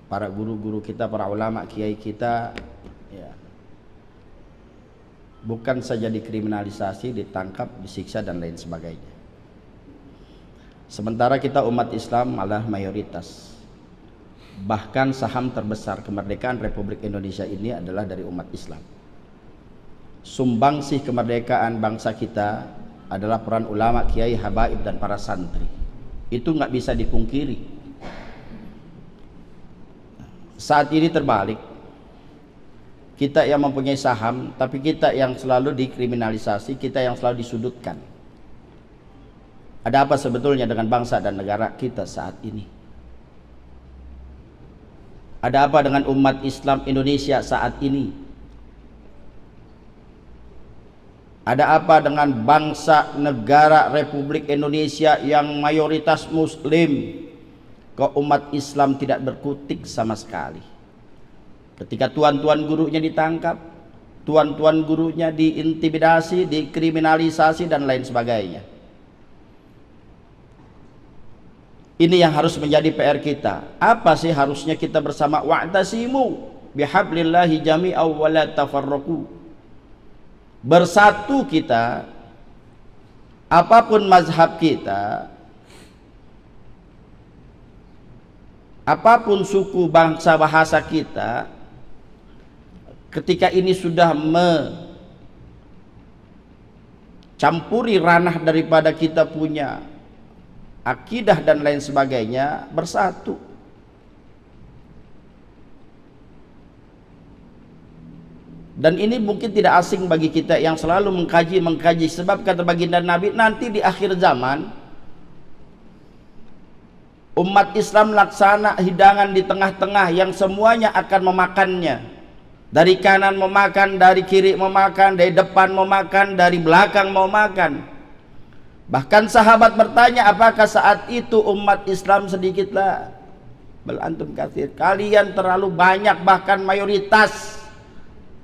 para guru-guru kita, para ulama, kiai kita, ya, bukan saja dikriminalisasi, ditangkap, disiksa dan lain sebagainya. Sementara kita umat Islam malah mayoritas. Bahkan saham terbesar kemerdekaan Republik Indonesia ini adalah dari umat Islam. Sumbangsih kemerdekaan bangsa kita adalah peran ulama, kiai, habaib dan para santri. Itu nggak bisa dipungkiri. Saat ini terbalik, kita yang mempunyai saham, tapi kita yang selalu dikriminalisasi, kita yang selalu disudutkan. Ada apa sebetulnya dengan bangsa dan negara kita saat ini? Ada apa dengan umat Islam Indonesia saat ini? Ada apa dengan bangsa negara Republik Indonesia yang mayoritas Muslim? Kok umat Islam tidak berkutik sama sekali? Ketika tuan-tuan gurunya ditangkap, tuan-tuan gurunya diintimidasi, dikriminalisasi dan lain sebagainya. Ini yang harus menjadi PR kita. Apa sih harusnya kita bersama? Wa'tasimu bihablillahi jami'aw wa la tafarraqu. Bersatu kita, apapun mazhab kita, apapun suku, bangsa, bahasa kita, ketika ini sudah mencampuri ranah daripada kita punya akidah dan lain sebagainya, bersatu. Dan ini mungkin tidak asing bagi kita yang selalu mengkaji, sebab kata baginda Nabi, nanti di akhir zaman umat Islam laksana hidangan di tengah-tengah yang semuanya akan memakannya. Dari kanan memakan, dari kiri memakan, dari depan memakan, dari belakang memakan. Bahkan sahabat bertanya, apakah saat itu umat Islam sedikitlah? Bal antum katsir, kalian terlalu banyak, bahkan mayoritas.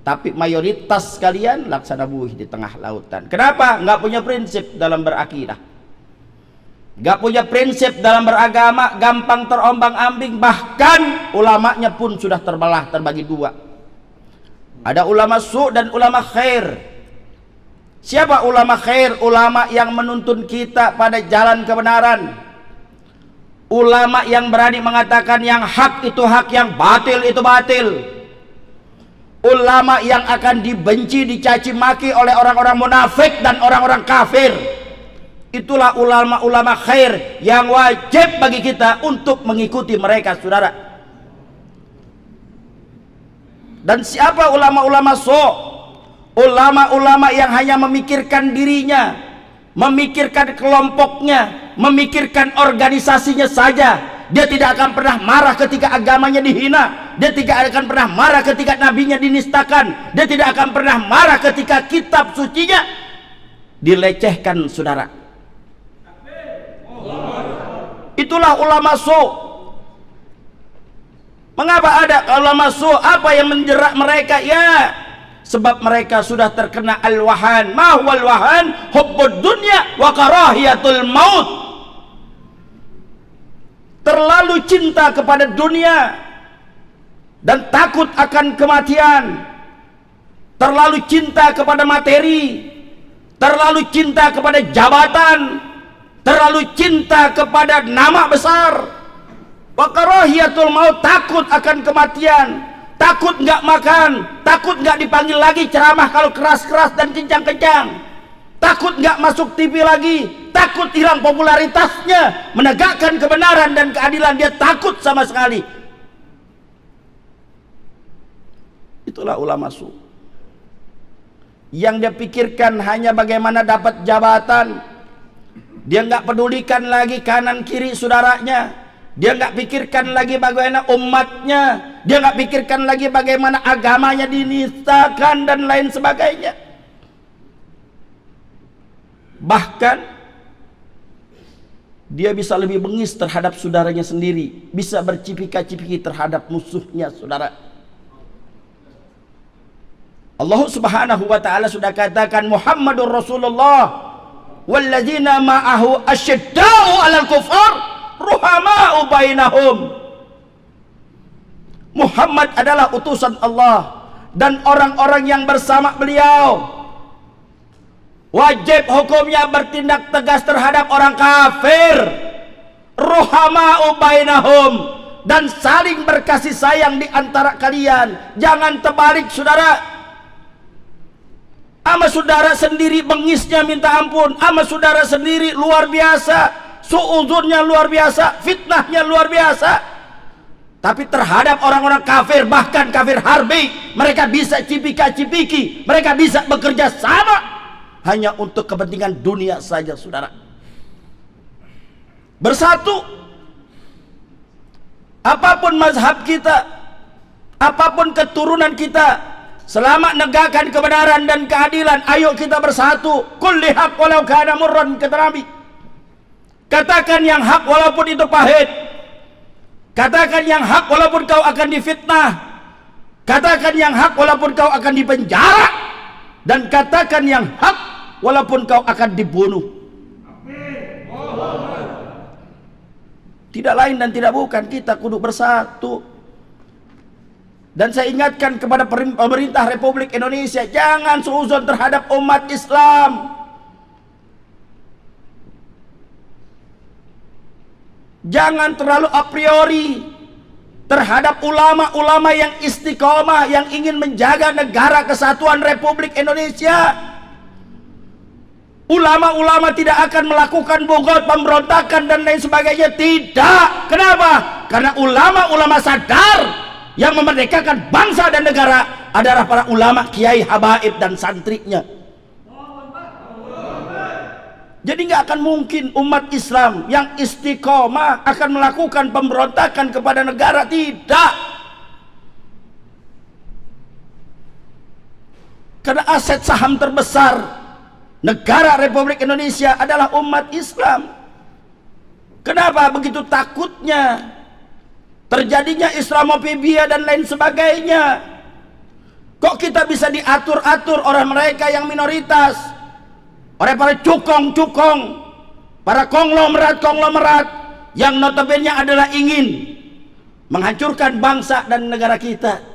Tapi mayoritas kalian laksana buih di tengah lautan. Kenapa? Nggak punya prinsip dalam berakidah, nggak punya prinsip dalam beragama, gampang terombang-ambing. Bahkan ulamanya pun sudah terbelah, terbagi dua. Ada ulama su' dan ulama khair. Siapa ulama khair? Ulama yang menuntun kita pada jalan kebenaran. Ulama yang berani mengatakan yang hak itu hak, yang batil itu batil. Ulama yang akan dibenci, dicaci maki oleh orang-orang munafik dan orang-orang kafir. Itulah ulama-ulama khair yang wajib bagi kita untuk mengikuti mereka, saudara. Dan siapa ulama-ulama so? Ulama-ulama yang hanya memikirkan dirinya, memikirkan kelompoknya, memikirkan organisasinya saja. Dia tidak akan pernah marah ketika agamanya dihina. Dia tidak akan pernah marah ketika nabinya dinistakan. Dia tidak akan pernah marah ketika kitab sucinya dilecehkan, saudara. Itulah ulama su. Mengapa ada ulama su? Apa yang menjerat mereka? Ya, sebab mereka sudah terkena al-wahan. Ma huwal wahan? Hubbud dunya wa karahiyatul maut. Terlalu cinta kepada dunia dan takut akan kematian. Terlalu cinta kepada materi, terlalu cinta kepada jabatan, terlalu cinta kepada nama besar. Wa karahiyatul maut, takut akan kematian, takut nggak makan, takut nggak dipanggil lagi ceramah kalau keras-keras dan kencang-kencang, takut nggak masuk TV lagi, takut hilang popularitasnya, menegakkan kebenaran dan keadilan dia takut sama sekali. Itulah ulama su. Yang dia pikirkan hanya bagaimana dapat jabatan. Dia nggak pedulikan lagi kanan kiri saudaranya. Dia nggak pikirkan lagi bagaimana umatnya. Dia nggak pikirkan lagi bagaimana agamanya dinistakan dan lain sebagainya. Bahkan dia bisa lebih bengis terhadap saudaranya sendiri, bisa bercipika-cipiki terhadap musuhnya, saudara. Allah Subhanahu wa ta'ala sudah katakan Muhammadur Rasulullah walladzina ma'ahu asyidda'u 'alal kufar ruhama'u bainahum. Muhammad adalah utusan Allah, dan orang-orang yang bersama beliau wajib hukumnya bertindak tegas terhadap orang kafir, ruhama'u bainahum, dan saling berkasih sayang di antara kalian. Jangan terbalik, saudara. Ama saudara sendiri bengisnya minta ampun, ama saudara sendiri luar biasa, suuzunnya luar biasa, fitnahnya luar biasa. Tapi terhadap orang-orang kafir, bahkan kafir harbi, mereka bisa cipika-cipiki, mereka bisa bekerja sama hanya untuk kepentingan dunia saja, saudara. Bersatu. Apapun mazhab kita, apapun keturunan kita, selama negakkan kebenaran dan keadilan, ayo kita bersatu. Kulli haq walau kana murran, kata Nabi. Katakan yang hak walaupun itu pahit. Katakan yang hak walaupun kau akan difitnah. Katakan yang hak walaupun kau akan dipenjara. Dan katakan yang hak walaupun kau akan dibunuh. Tidak lain dan tidak bukan, kita kudu bersatu. Dan saya ingatkan kepada pemerintah Republik Indonesia, jangan suuzon terhadap umat Islam. Jangan terlalu a priori terhadap ulama-ulama yang istiqomah, yang ingin menjaga negara kesatuan Republik Indonesia. Ulama-ulama tidak akan melakukan bogot, pemberontakan dan lain sebagainya. Tidak. Kenapa? Karena ulama-ulama sadar yang memerdekakan bangsa dan negara adalah para ulama, kiai, habaib dan santrinya. Jadi nggak akan mungkin umat Islam yang istiqomah akan melakukan pemberontakan kepada negara. Tidak. Karena aset saham terbesar negara Republik Indonesia adalah umat Islam. Kenapa begitu takutnya terjadinya Islamofobia dan lain sebagainya? Kok kita bisa diatur-atur oleh mereka yang minoritas, oleh para cukong-cukong, para konglomerat-konglomerat yang notabene adalah ingin menghancurkan bangsa dan negara kita.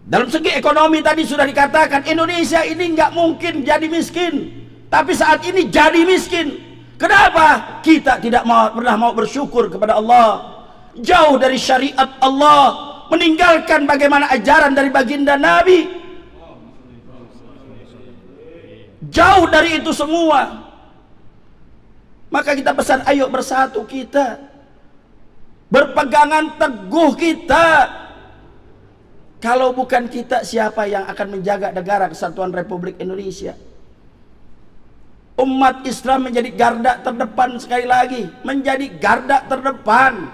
Dalam segi ekonomi tadi sudah dikatakan, Indonesia ini nggak mungkin jadi miskin, tapi saat ini jadi miskin. Kenapa? Kita tidak pernah mau bersyukur kepada Allah, jauh dari syariat Allah, meninggalkan bagaimana ajaran dari baginda Nabi. Jauh dari itu semua. Maka kita pesan, ayo bersatu kita, berpegangan teguh kita. Kalau bukan kita, siapa yang akan menjaga negara kesatuan Republik Indonesia? Umat Islam menjadi garda terdepan, sekali lagi menjadi garda terdepan.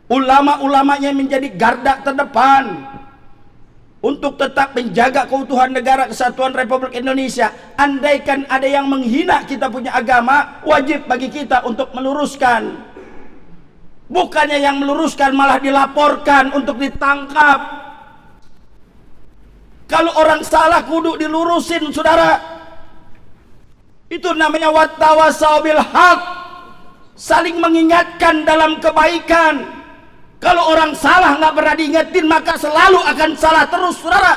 Ulama-ulamanya menjadi garda terdepan untuk tetap menjaga keutuhan negara kesatuan Republik Indonesia. Andaikan ada yang menghina kita punya agama, wajib bagi kita untuk meluruskan. Bukannya yang meluruskan malah dilaporkan untuk ditangkap. Kalau orang salah kudu dilurusin, saudara. Itu namanya wattawasau bil haq, saling mengingatkan dalam kebaikan. Kalau orang salah nggak pernah diingetin, maka selalu akan salah terus, saudara.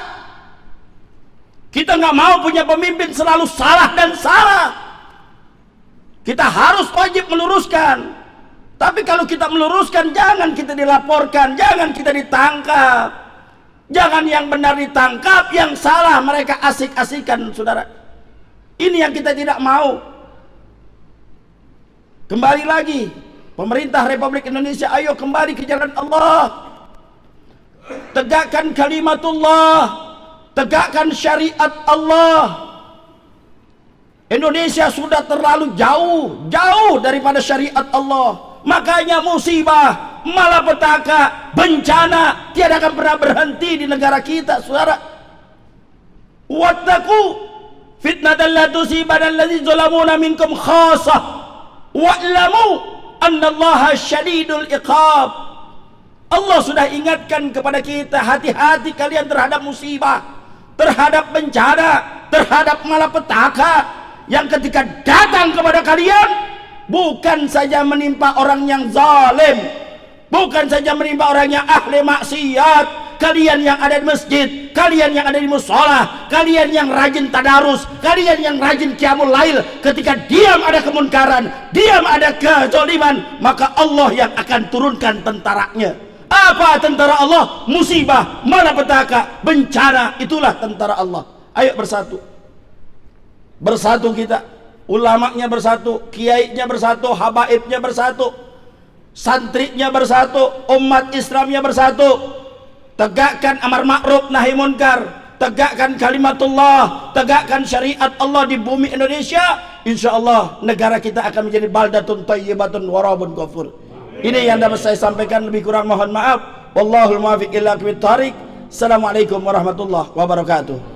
Kita nggak mau punya pemimpin selalu salah dan salah. Kita harus wajib meluruskan. Tapi kalau kita meluruskan, jangan kita dilaporkan, jangan kita ditangkap. Jangan yang benar ditangkap, yang salah mereka asik-asikan, saudara. Ini yang kita tidak mau. Kembali lagi, pemerintah Republik Indonesia, ayo kembali ke jalan Allah. Tegakkan kalimatullah, tegakkan syariat Allah. Indonesia sudah terlalu jauh daripada syariat Allah. Makanya musibah, malapetaka, bencana tiada akan pernah berhenti di negara kita, saudara. Wattaqu fitnatan la tusibanna alladziina zalamuna minkum khassah wa'lamu annallaha syadidul iqab. Allah sudah ingatkan kepada kita, hati-hati kalian terhadap musibah, terhadap bencana, terhadap malapetaka yang ketika datang kepada kalian bukan saja menimpa orang yang zalim, bukan saja menimpa orang yang ahli maksiat. Kalian yang ada di masjid, kalian yang ada di musola, kalian yang rajin tadarus, kalian yang rajin qiyamul lail, ketika diam ada kemunkaran, diam ada kezaliman, maka Allah yang akan turunkan tentaranya. Apa tentara Allah? Musibah, malapetaka, bencana, itulah tentara Allah. Ayo bersatu. Bersatu kita, ulamanya bersatu, kiainya bersatu, habaibnya bersatu, santrinya bersatu, umat Islamnya bersatu. Tegakkan amar ma'ruf nahi munkar, tegakkan kalimatullah, tegakkan syariat Allah di bumi Indonesia. Insya Allah negara kita akan menjadi baldatun thayyibatun warabun ghafur. Ini yang dapat saya sampaikan, lebih kurang mohon maaf. Wallahul muwaffiq ila aqwamit thariq. Assalamualaikum warahmatullahi wabarakatuh.